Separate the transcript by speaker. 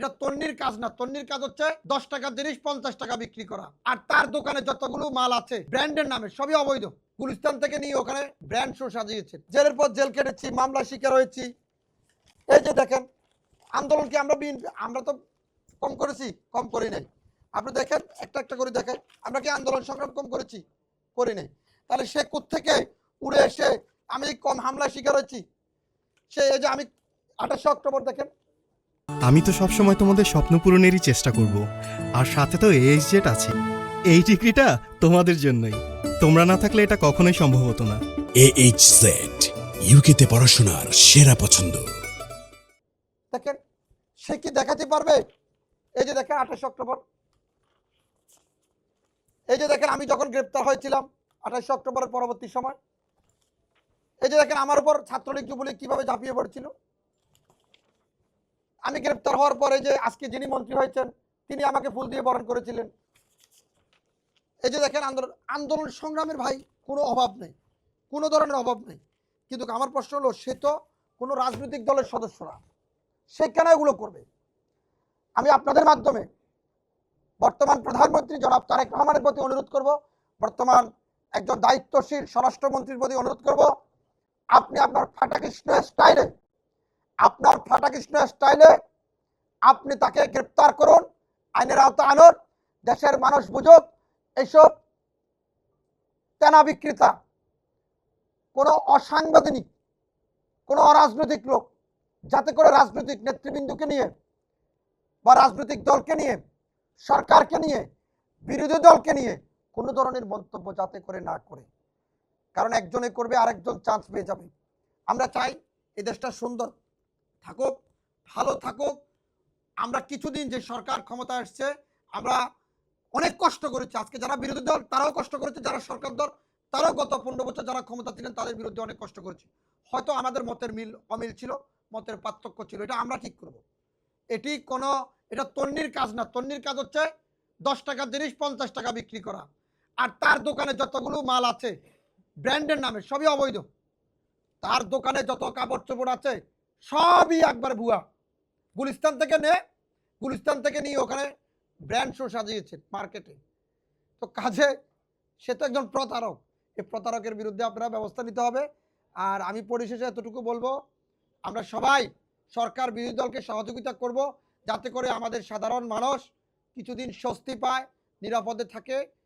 Speaker 1: এটা তন্নির কাজ না। তন্নির কাজ হচ্ছে 10 টাকার জিনিস 50 টাকা বিক্রি করা। আর তার দোকানে যতগুলো মাল আছে ব্র্যান্ডের নামে সবই অবৈধ। গুলিস্তান থেকে নিয়ে ওখানে ব্র্যান্ড শো সাজিয়েছে। জেলের পর জেল কেটেছি, মামলা শিকার হয়েছি। এই যে দেখেন, আন্দোলন কি আমরা তো কম করেছি? কম করি নাই। আপনি দেখেন, একটা একটা করে দেখেন, আমরা কি আন্দোলন সংগ্রাম কম করেছি? করি নাই। তাহলে সে কোত্থেকে উড়ে এসে আমি কম হামলার শিকার হয়েছি? সে এই যে আমি 28 অক্টোবর দেখেন,
Speaker 2: আমি তো সবসময় তোমাদের স্বপ্ন পূরণেরই চেষ্টা করব, আর সাথে তো এএইচজেড আছে। এই ডিগ্রিটা তোমাদের জন্যই। তোমরা না থাকলে এটা কখনোই সম্ভব হতো না।
Speaker 3: AHZ ইউকেতে পড়াশোনার সেরা পছন্দ।
Speaker 1: দেখেন সে কি দেখাতে পারবে? এই যে দেখেন 28 অক্টোবর, এই যে দেখেন আমি যখন গ্রেপ্তার হয়েছিলাম 28 অক্টোবরের পরবর্তী সময়, এই যে দেখেন আমার উপর ছাত্রলীগ যুবলীগ কিভাবে ঝাঁপিয়ে পড়ছিল। আমি গ্রেপ্তার হওয়ার পরে যে আজকে যিনি মন্ত্রী হয়েছেন তিনি আমাকে ফুল দিয়ে বরণ করেছিলেন। এই যে দেখেন আন্দোলন সংগ্রামের ভাই কোনো অভাব নেই, কোনো ধরনের অভাব নেই। কিন্তু আমার প্রশ্ন হলো, সে তো কোনো রাজনৈতিক দলের সদস্য না, সে কেন এগুলো করবে? আমি আপনাদের মাধ্যমে বর্তমান প্রধানমন্ত্রী জনাব তারেক রহমানের প্রতি অনুরোধ করব, বর্তমান একজন দায়িত্বশীল স্বরাষ্ট্রমন্ত্রীর প্রতি অনুরোধ করব, আপনি আপনার ফাটাকৃষ্ণ স্টাইলে আপনি তাকে গ্রেপ্তার করুন, আইনের আওতা আনুন, দেশের মানুষ বুঝুক এইসব তেনা বিক্রেতা, কোনো অসাংবিধানিক, কোনো অরাজনৈতিক লোক যাতে করে রাজনৈতিক নেতৃবৃন্দকে নিয়ে বা রাজনৈতিক দলকে নিয়ে, সরকারকে নিয়ে, বিরোধী দলকে নিয়ে কোনো ধরনের মন্তব্য যাতে করে না করে। কারণ একজনে করবে আরেকজন চান্স পেয়ে যাবে। আমরা চাই এই দেশটা সুন্দর থাকুক, ভালো থাকুক। আমরা কিছুদিন যে সরকার ক্ষমতা আসছে, আমরা অনেক কষ্ট করেছি। আজকে যারা বিরোধী দল তারাও কষ্ট করেছে, যারা সরকার দল তারাও গত 15 বছর যারা ক্ষমতা ছিলেন তাদের বিরুদ্ধে অনেক কষ্ট করেছে। হয়তো আমাদের মতের অমিল ছিল, মতের পার্থক্য ছিল, এটা আমরা ঠিক করব। এটা তন্নির কাজ না। তন্নির কাজ হচ্ছে 10 টাকার জিনিস 50 টাকা বিক্রি করা। আর তার দোকানে যতগুলো মাল আছে ব্র্যান্ডের নামে সবই অবৈধ। তার দোকানে যত কাপড় চোপড় আছে সবই একবার ভুয়া। গুলিস্তান থেকে নিয়ে ওখানে ব্র্যান্ড শো সাজিয়েছে মার্কেটে। তো কাজে সে তো একজন প্রতারক। এই প্রতারকের বিরুদ্ধে আপনারা ব্যবস্থা নিতে হবে। আর আমি পরিশেষে এতটুকু বলবো, আমরা সবাই সরকার বিরোধী দলকে সহযোগিতা করব, যাতে করে আমাদের সাধারণ মানুষ কিছুদিন স্বস্তি পায়, নিরাপদে থাকে।